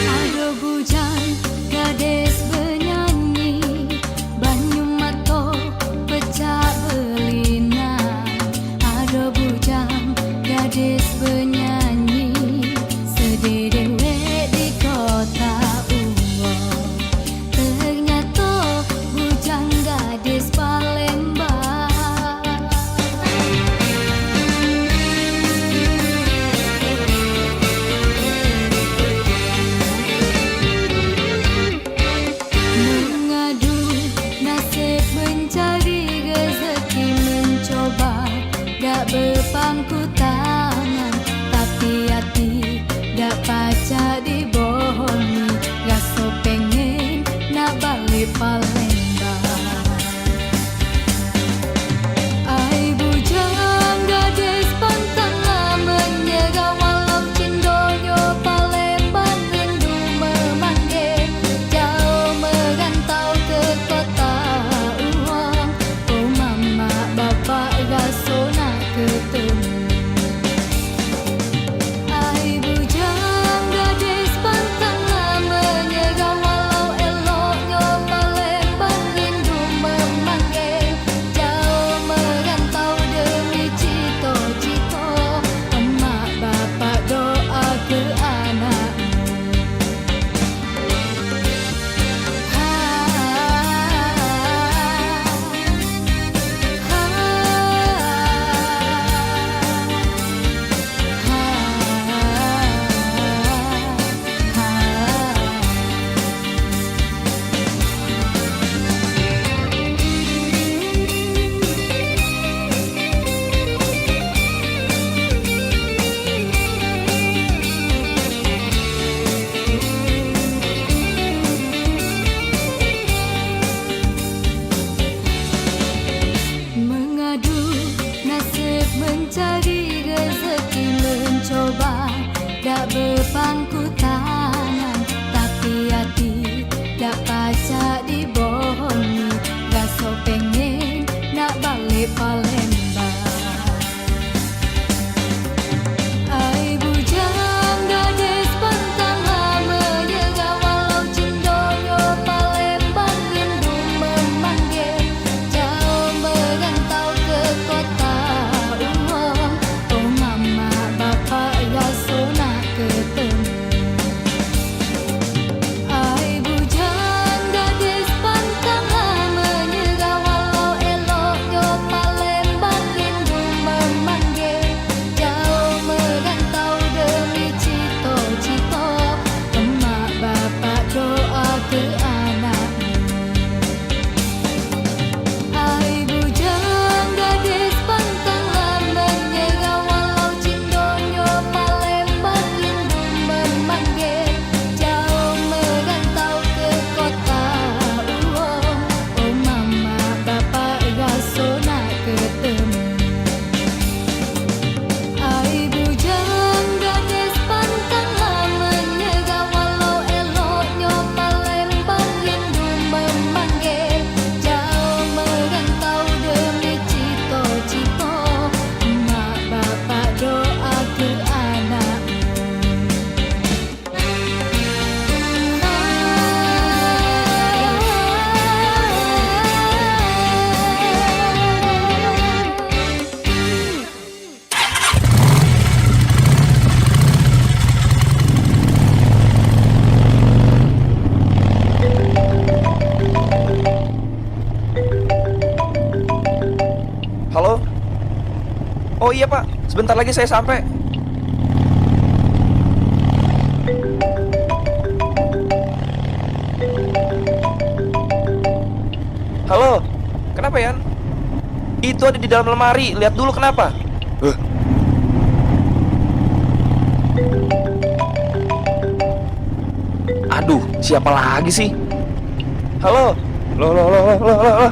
Ada bujang gadis bernyanyi, banyu mato pecah belina. Ada bujang gadis bernyanyi, sedih dewek di kota Uwong. Ternyata bujang gadis Palembang. Mengadu nasib mencari rezeki, mencoba dak berpangku tangan, tapi hati dak pacak dibohongi, rasa pengen nak balik Palembang. Ai bujang gadis pantang menyerah, walau cindonyo Palembang rindu memanggil, jauh merantau ke kota Uang. Oh mama bapak rasa nak ketemu. Ai bujang gadis pantang menyerah, walau eloknya Palembang tak dibohongi, rasa pengen nak balik Palembang. Ai bujang gadis pantang menyerah walau cindonyo Palembang rindu memanggil, jauh merantau ke kota Uang. Oh mama bapak rasa nak ketemu. Ai bujang gadis pantang menyerah walau eloknya Palembang rindu memanggil, jauh merantau demi cita-cita, emak bapak doa ke anakmu. Ai bujang gadis pantang menyerah walau cindonyo Palembang rindu memanggil, jauh merantau ke kota Uang. Oh mama bapak rasa nak ketemu. Ai bujang gadis pantang menyerah walau eloknya Palembang rindu memanggil, jauh merantau demi cita-cita, emak bapak doa ke anakmu. Halo? Oh iya Pak, sebentar lagi saya sampai. Halo, kenapa Yan? Itu ada di dalam lemari, lihat dulu kenapa. Aduh, siapa lagi sih? Halo? Loh.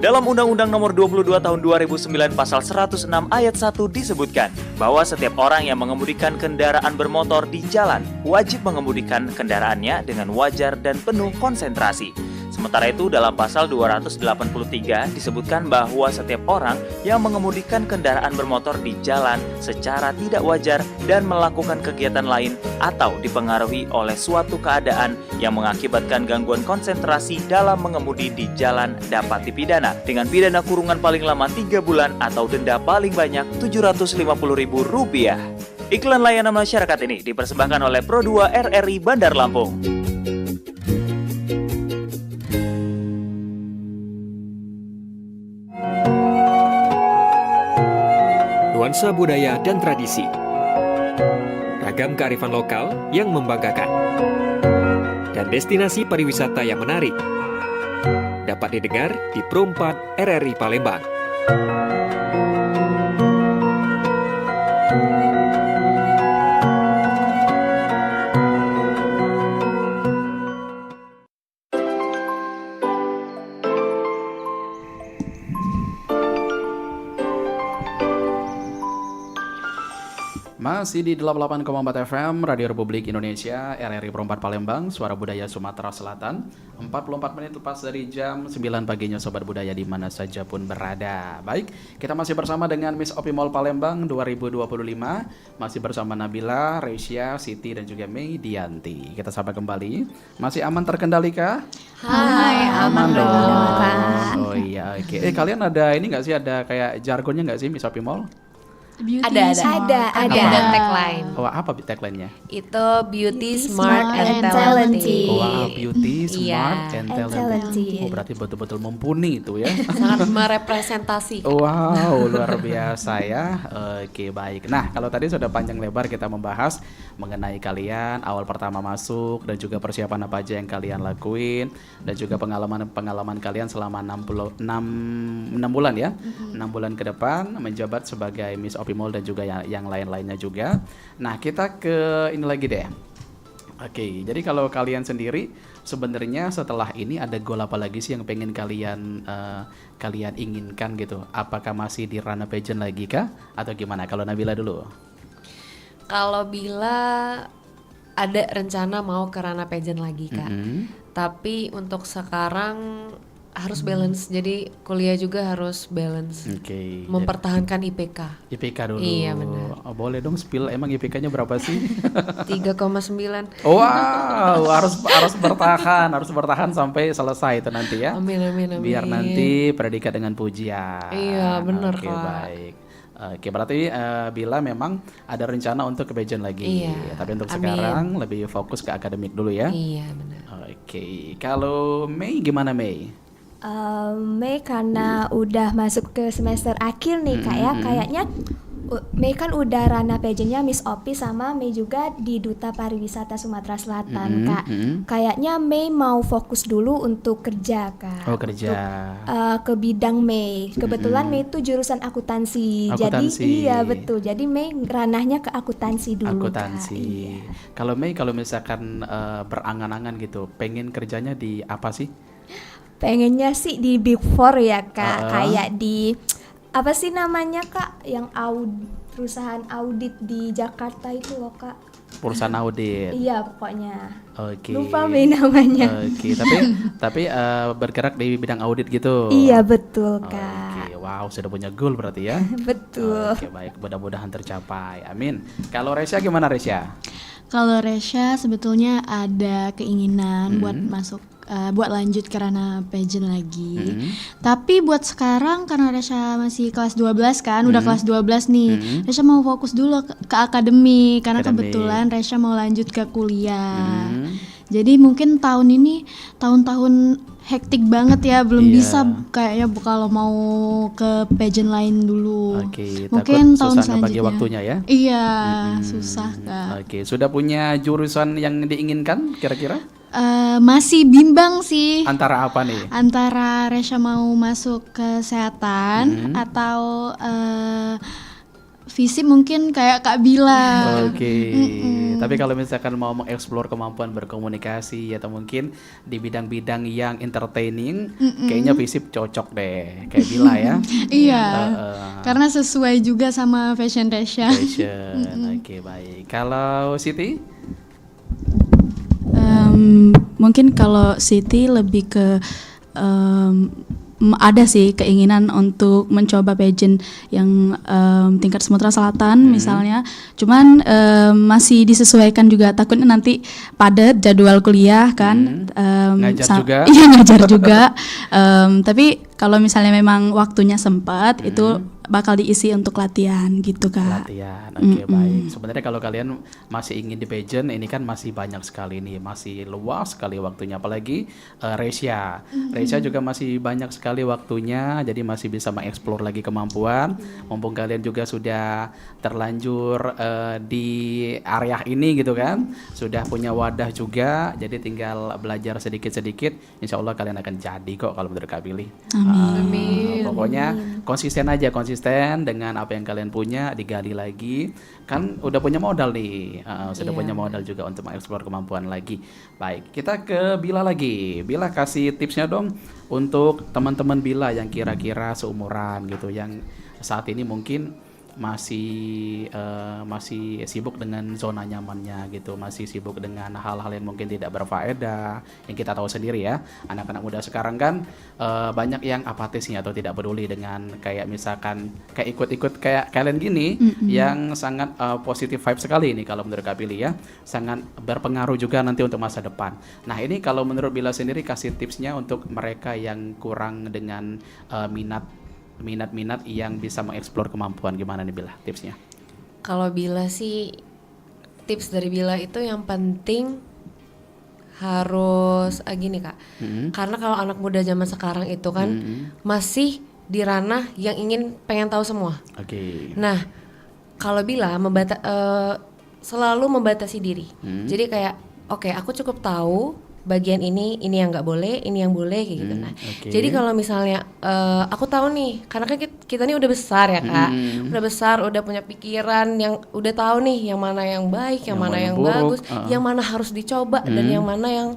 Dalam Undang-Undang Nomor 22 Tahun 2009 Pasal 106 Ayat 1 disebutkan bahwa setiap orang yang mengemudikan kendaraan bermotor di jalan wajib mengemudikan kendaraannya dengan wajar dan penuh konsentrasi. Sementara itu dalam pasal 283 disebutkan bahwa setiap orang yang mengemudikan kendaraan bermotor di jalan secara tidak wajar dan melakukan kegiatan lain atau dipengaruhi oleh suatu keadaan yang mengakibatkan gangguan konsentrasi dalam mengemudi di jalan dapat dipidana dengan pidana kurungan paling lama 3 bulan atau denda paling banyak Rp750.000. Iklan layanan masyarakat ini dipersembahkan oleh Pro 2 RRI Bandar Lampung. Nuansa budaya dan tradisi, ragam kearifan lokal yang membanggakan, dan destinasi pariwisata yang menarik dapat didengar di Pro 4 RRI Palembang. Masih di 88,4 FM Radio Republik Indonesia, RRI Pro 4 Palembang, Suara Budaya Sumatera Selatan. 44 menit lepas dari jam 9 paginya Sobat Budaya di mana saja pun berada. Baik, kita masih bersama dengan Miss Opimol Palembang 2025. Masih bersama Nabila, Reisya, Siti dan juga Mei Dianti. Kita sapa kembali. Masih aman terkendali kah? Hai, aman dong, Kak. Oh iya, oke. Kalian ada ini nggak sih, ada kayak jargonnya nggak sih Miss Opimol? Beauty smart. Ada tagline. Oh, apa tagline-nya? Itu beauty, smart, and talented. Wah, beauty, smart, Iya. and talented. Oh, berarti betul-betul mumpuni itu ya. Sangat merepresentasi. Wow, luar biasa ya. Oke, baik. Nah, kalau tadi sudah panjang lebar kita membahas mengenai kalian awal pertama masuk dan juga persiapan apa aja yang kalian lakuin dan juga pengalaman kalian selama 6 bulan ya. 6 bulan ke depan menjabat sebagai Miss Opimol dan juga yang lain-lainnya juga. Nah, kita ke ini lagi deh. Oke, jadi kalau kalian sendiri sebenarnya setelah ini ada goal apa lagi sih yang pengen kalian inginkan gitu? Apakah masih di ranah pageant lagi kah? Atau gimana? Kalau Nabila dulu. Kalau Bila ada rencana mau ke ranah pageant lagi Kak. Tapi untuk sekarang harus balance. Jadi kuliah juga harus balance. Oke. Mempertahankan IPK. IPK dulu. Iya, benar. Oh, boleh dong spill emang IPK-nya berapa sih? 3,9. Wow, harus bertahan sampai selesai itu nanti ya. Amin. Biar nanti predikat dengan pujian. Iya, benar, Oke, Kak. baik. Oke, berarti Bila memang ada rencana untuk ke pageant lagi. Iya, Tapi untuk amin. sekarang lebih fokus ke akademik dulu ya. Iya, benar. Oke, kalau Mei gimana Mei? Mei karena udah masuk ke semester akhir nih Kak ya, kayaknya Mei kan udah ranah pageantnya Miss Opi, sama Mei juga di Duta Pariwisata Sumatera Selatan Kak. Kayaknya Mei mau fokus dulu untuk kerja Kak. Oh, kerja. Ke bidang Mei. Kebetulan Mei itu jurusan akuntansi. Jadi iya betul. Jadi Mei ranahnya ke akuntansi dulu Akuntansi. Kak. Iya. Kalau Mei kalau misalkan berangan-angan gitu, pengen kerjanya di apa sih? Pengennya sih di Big Four ya Kak, kayak di apa sih namanya Kak, yang perusahaan audit di Jakarta itu loh Kak. Perusahaan audit. Iya pokoknya. Oke. Lupa Mei namanya. Oke, tapi bergerak di bidang audit gitu. Iya betul Kak. Oke, wow, sudah punya goal berarti ya. Betul. Oke, baik, mudah-mudahan tercapai. Amin. Kalau Resya gimana Resya? Kalau Resya sebetulnya ada keinginan buat buat lanjut ke ranah pageant lagi. Tapi buat sekarang karena Resya masih kelas 12 kan, udah kelas 12 nih. Resya mau fokus dulu ke akademik karena kebetulan Resya mau lanjut ke kuliah. Jadi mungkin tahun ini tahun-tahun hektik banget ya, belum bisa kayaknya kalau mau ke pageant lain dulu. Oke, mungkin takut tahun susah selanjutnya. ngebagi waktunya ya. Iya, susah Kak. Oke, sudah punya jurusan yang diinginkan kira-kira? Masih bimbang sih. Antara apa nih? Antara Resya mau masuk kesehatan atau fisip mungkin kayak Kak Bila. Oke. Tapi kalau misalkan mau mengeksplor kemampuan berkomunikasi atau mungkin di bidang-bidang yang entertaining, kayaknya fisip cocok deh, kayak Bila ya. Iya. Karena sesuai juga sama fashion Resya. Fashion. Oke, baik. Kalau Siti? Mungkin kalau Siti lebih ke ada sih keinginan untuk mencoba pageant yang tingkat Sumatera Selatan misalnya, cuman masih disesuaikan juga, takutnya nanti padat jadwal kuliah kan. Ngajar juga. Iya, ngajar juga. Tapi kalau misalnya memang waktunya sempat itu bakal diisi untuk latihan gitu Kak. Latihan, oke, baik. Sebenarnya kalau kalian masih ingin di pageant, ini kan masih banyak sekali nih, masih luas sekali waktunya. Apalagi Resya juga masih banyak sekali waktunya, jadi masih bisa mengeksplor lagi kemampuan. Mumpung kalian juga sudah terlanjur di area ini gitu kan, sudah punya wadah juga, jadi tinggal belajar sedikit-sedikit. Insya Allah kalian akan jadi kok kalau menurut Kak Billy. Amin. Pokoknya konsisten dengan apa yang kalian punya, digali lagi, kan udah punya modal nih, sudah punya modal juga untuk mengeksplor kemampuan lagi. Baik, kita ke Bila lagi. Bila kasih tipsnya dong untuk teman-teman Bila yang kira-kira seumuran gitu, yang saat ini mungkin masih sibuk dengan zona nyamannya gitu, masih sibuk dengan hal-hal yang mungkin tidak berfaedah, yang kita tahu sendiri ya, anak-anak muda sekarang kan banyak yang apatisnya atau tidak peduli dengan kayak misalkan kayak ikut-ikut kayak kalian gini, yang sangat positif vibe sekali ini kalau menurut Kak Billy ya, sangat berpengaruh juga nanti untuk masa depan. Nah ini kalau menurut Bila sendiri kasih tipsnya untuk mereka yang kurang dengan minat yang bisa mengeksplor kemampuan, gimana nih Bila tipsnya? Kalau Bila sih, tips dari Bila itu yang penting harus gini Kak. Karena kalau anak muda zaman sekarang itu kan masih di ranah yang pengen tahu semua. Oke. Nah, kalau Bila selalu membatasi diri. Jadi kayak oke, aku cukup tahu bagian ini yang nggak boleh, ini yang boleh kayak gitu. Nah, jadi kalau misalnya aku tahu nih, karena kan kita nih udah besar ya Kak, udah besar, udah punya pikiran yang udah tahu nih yang mana yang baik, yang mana yang bagus, yang mana harus dicoba dan yang mana yang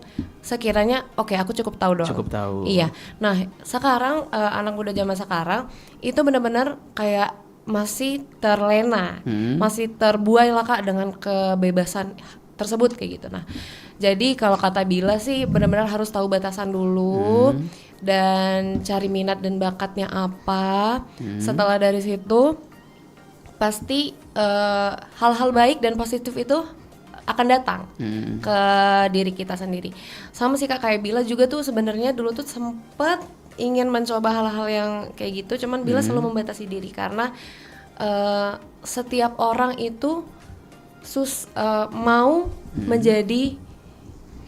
sekiranya oke, aku cukup tahu dong. Cukup tahu. Iya. Nah, sekarang anak muda zaman sekarang itu benar-benar kayak masih terlena, masih terbuai lah Kak dengan kebebasan tersebut kayak gitu. Nah, jadi kalau kata Bila sih benar-benar harus tahu batasan dulu dan cari minat dan bakatnya apa. Setelah dari situ pasti hal-hal baik dan positif itu akan datang ke diri kita sendiri. Sama sih Kak, kayak Bila juga tuh sebenarnya dulu tuh sempet ingin mencoba hal-hal yang kayak gitu, cuman Bila selalu membatasi diri karena setiap orang itu mau menjadi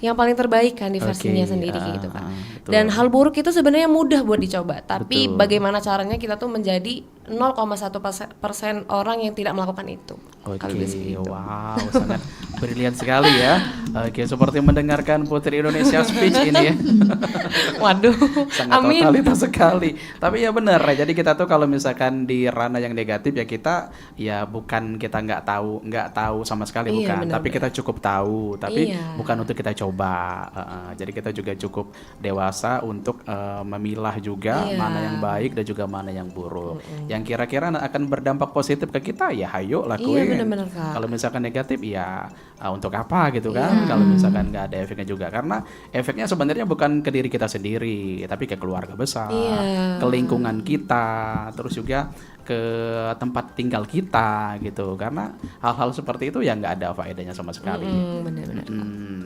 yang paling terbaik kan di versinya sendiri gitu kan. Dan hal buruk itu sebenarnya mudah buat dicoba, tapi bagaimana caranya kita tuh menjadi 0,1% orang yang tidak melakukan itu. Wow, sangat brilian sekali ya. Seperti mendengarkan Putri Indonesia speech ini ya. Waduh, sangat totalitas sekali. Tapi ya benar, jadi kita tuh kalau misalkan di ranah yang negatif ya kita ya bukan kita nggak tahu sama sekali, bukan. Tapi kita cukup tahu, tapi bukan untuk kita coba. Jadi kita juga cukup dewasa untuk memilah juga mana yang baik dan juga mana yang buruk. Yang kira-kira akan berdampak positif ke kita ya hayo lakuin. Bener-bener, Kak. Kalau misalkan negatif ya untuk apa gitu kan. Kalau misalkan nggak ada efeknya juga, karena efeknya sebenarnya bukan ke diri kita sendiri tapi ke keluarga besar, ke lingkungan kita, terus juga ke tempat tinggal kita gitu. Karena hal-hal seperti itu ya nggak ada faedahnya sama sekali. Benar-benar.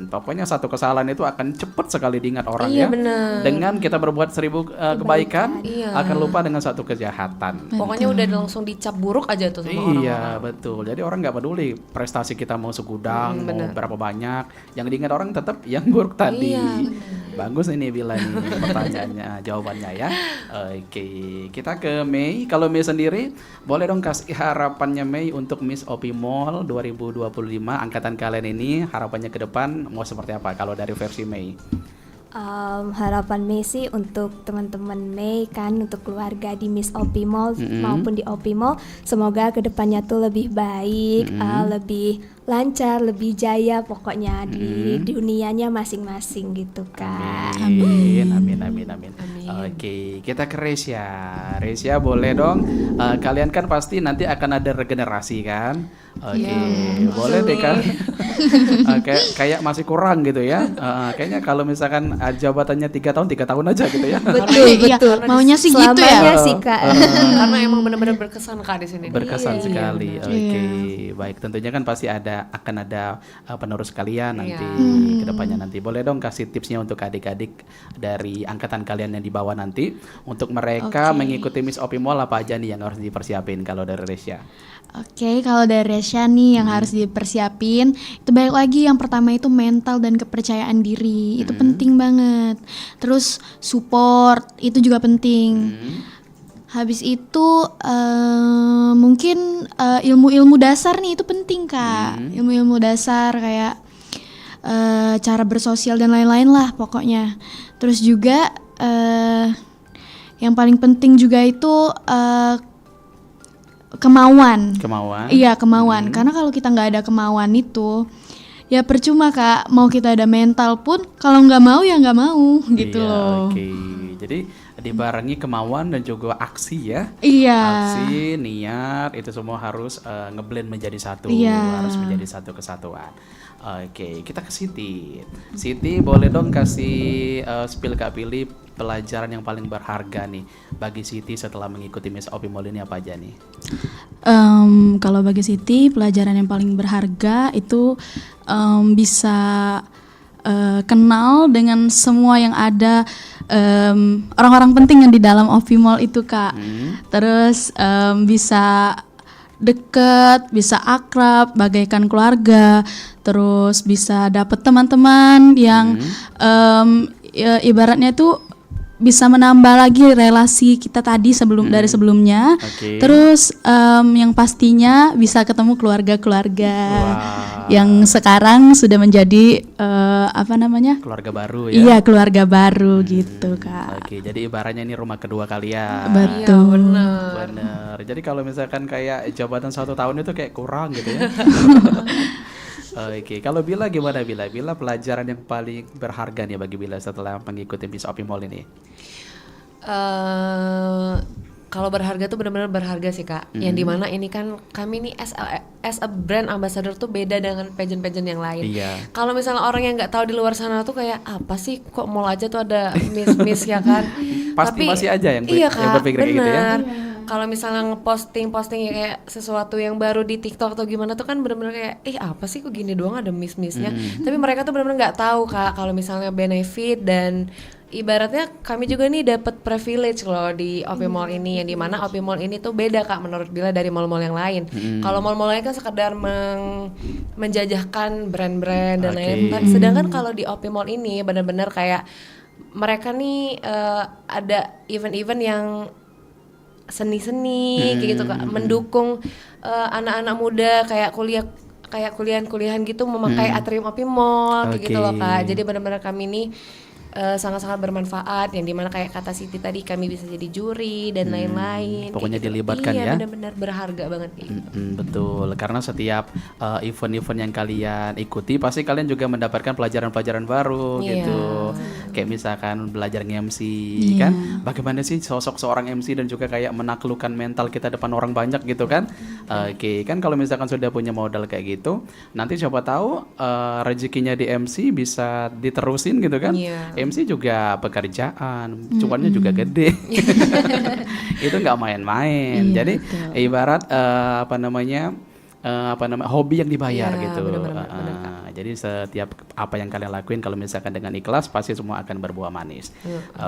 Pokoknya satu kesalahan itu akan cepat sekali diingat orang bener. Dengan kita berbuat 1000 kebaikan akan lupa dengan satu kejahatan. Pokoknya udah langsung dicap buruk aja tuh sama orang-orang. Iya betul. Jadi orang nggak peduli prestasi kita mau segudang, mau berapa banyak, yang diingat orang tetap yang buruk tadi. Bagus ini Bila nih pertanyaannya, jawabannya ya. Oke, kita ke Mei. Kalau Mei sendiri, boleh dong kasih harapannya Mei untuk Miss Opi Mall 2025 angkatan kalian ini, harapannya ke depan mau seperti apa kalau dari versi Mei? Harapan Mei sih untuk teman-teman Mei kan, untuk keluarga di Miss Opi Mall maupun di Opi Mall, semoga kedepannya tuh lebih baik, lebih lancar, lebih jaya pokoknya di dunianya masing-masing gitu Kak. Amin. Oke, kita ke Resya boleh dong. Kalian kan pasti nanti akan ada regenerasi kan? Oke, boleh deh kan? Kayak masih kurang gitu ya. Kayaknya kalau misalkan jabatannya 3 tahun aja gitu ya. Betul. Maunya sih gitu ya. Sih, Kak. Karena emang benar-benar berkesan Kak di sini. Berkesan sekali. Oke, baik. Tentunya kan pasti akan ada penerus kalian nanti kedepannya nanti. Boleh dong kasih tipsnya untuk adik-adik dari angkatan kalian yang di bawah nanti untuk mereka mengikuti Miss Opi Mall, apa aja nih yang harus dipersiapin kalau dari Resya? Oke, kalau dari Resya nih yang harus dipersiapin itu balik lagi, yang pertama itu mental dan kepercayaan diri, itu penting banget. Terus support itu juga penting. Habis itu mungkin ilmu-ilmu dasar nih itu penting Kak. Ilmu-ilmu dasar kayak cara bersosial dan lain-lain lah pokoknya. Terus juga yang paling penting juga itu kemauan. Iya, kemauan. Karena kalau kita nggak ada kemauan itu ya percuma Kak. Mau kita ada mental pun kalau nggak mau ya nggak mau gitu loh. Oke. Jadi dibarengi kemauan dan juga aksi ya. Aksi, niat itu semua harus ngeblend menjadi satu, harus menjadi satu kesatuan. Oke, kita ke Siti. Siti boleh dong kasih spill Kak Pilih pelajaran yang paling berharga nih bagi Siti setelah mengikuti Miss Opi Mall ini apa aja nih? Kalau bagi Siti pelajaran yang paling berharga itu bisa kenal dengan semua yang ada, orang-orang penting yang di dalam Opi Mall itu Kak. Terus bisa deket, bisa akrab, bagaikan keluarga. Terus bisa dapet teman-teman yang ibaratnya tuh bisa menambah lagi relasi kita tadi dari sebelumnya. Oke. Terus yang pastinya bisa ketemu keluarga-keluarga yang sekarang sudah menjadi Keluarga baru ya. Iya, keluarga baru gitu, Kak. Oke, jadi ibaratnya ini rumah kedua kalian. Betul. Bener. Jadi kalau misalkan kayak jabatan 1 tahun itu kayak kurang gitu ya. Oke, kalau Bila gimana Bila? Bila pelajaran yang paling berharga nih bagi Bila setelah mengikuti Miss Opimol ini? Kalau berharga tuh benar-benar berharga sih Kak. Yang dimana ini kan kami nih as a brand ambassador tuh beda dengan pageant-pageant yang lain. Iya. Kalau misalnya orang yang nggak tahu di luar sana tuh kayak apa sih kok mall aja tuh ada miss ya kan. Pasti masih aja yang iya, yang Kak, berpikir kayak gitu ya. Kalau misalnya ngeposting ya kayak sesuatu yang baru di TikTok atau gimana tuh kan benar-benar kayak apa sih kok gini doang ada miss-missnya. Tapi mereka tuh benar-benar nggak tahu Kak kalau misalnya benefit dan ibaratnya kami juga nih dapat privilege loh di OP Mall ini, yang dimana OP Mall ini tuh beda Kak menurut Bila dari mall-mall yang lain. Kalau mall-mall lain kan sekedar menjajahkan brand-brand dan lain-lain. Sedangkan kalau di OP Mall ini benar-benar kayak mereka nih ada event-event yang seni-seni kayak gitu Kak, mendukung anak-anak muda kayak kuliahan gitu memakai atrium OP Mall kayak gitu loh Kak. Jadi benar-benar kami ini sangat-sangat bermanfaat, yang dimana kayak kata Siti tadi kami bisa jadi juri dan lain-lain. Pokoknya kayak gitu. dilibatkan iya, ya. benar-benar berharga banget kayak gitu. Betul, karena setiap event-event yang kalian ikuti pasti kalian juga mendapatkan pelajaran-pelajaran baru gitu. Kayak misalkan belajar nge-MC kan, bagaimana sih sosok seorang MC dan juga kayak menaklukkan mental kita depan orang banyak gitu kan. Oke, kan kalau misalkan sudah punya modal kayak gitu, nanti siapa tahu rezekinya di MC bisa diterusin gitu kan. MC juga pekerjaan, cuannya juga gede. Itu nggak main-main. Jadi ibarat hobi yang dibayar gitu. Jadi setiap apa yang kalian lakuin kalau misalkan dengan ikhlas pasti semua akan berbuah manis.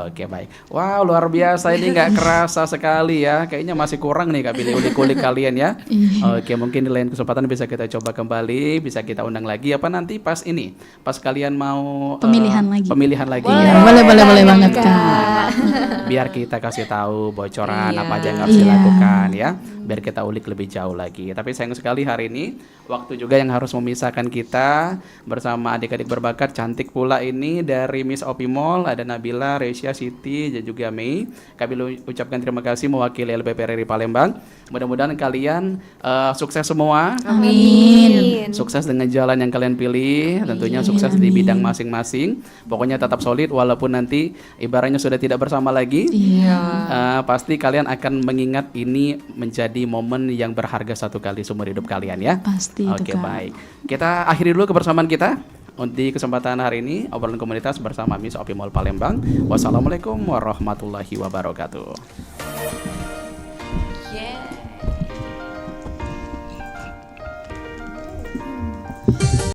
Oke, baik. Wow, luar biasa, ini nggak kerasa sekali ya. Kayaknya masih kurang nih Kak Billy ulik-ulik kalian ya. Oke, mungkin di lain kesempatan bisa kita coba kembali, bisa kita undang lagi apa nanti pas kalian mau pemilihan lagi. Boleh banget, Kak. Biar kita kasih tahu bocoran apa aja yang harus dilakukan ya, biar kita ulik lebih jauh lagi. Tapi sayang sekali hari ini waktu juga yang harus memisahkan kita bersama adik-adik berbakat cantik pula ini dari Miss Opimol, ada Nabila, Resya, Siti dan juga Mei. Kami ucapkan terima kasih mewakili LBP RRI Palembang. Mudah-mudahan kalian sukses semua. Amin. Sukses dengan jalan yang kalian pilih, tentunya sukses di bidang masing-masing. Pokoknya tetap solid walaupun nanti ibaratnya sudah tidak bersama lagi. Pasti kalian akan mengingat ini menjadi momen yang berharga satu kali seumur hidup kalian ya. Pasti itu, Oke, Kak. baik. Kita akhiri dulu kebersamaan kita di kesempatan hari ini obrolan komunitas bersama Miss Opimol Palembang. Wassalamualaikum warahmatullahi wabarakatuh. Yeah.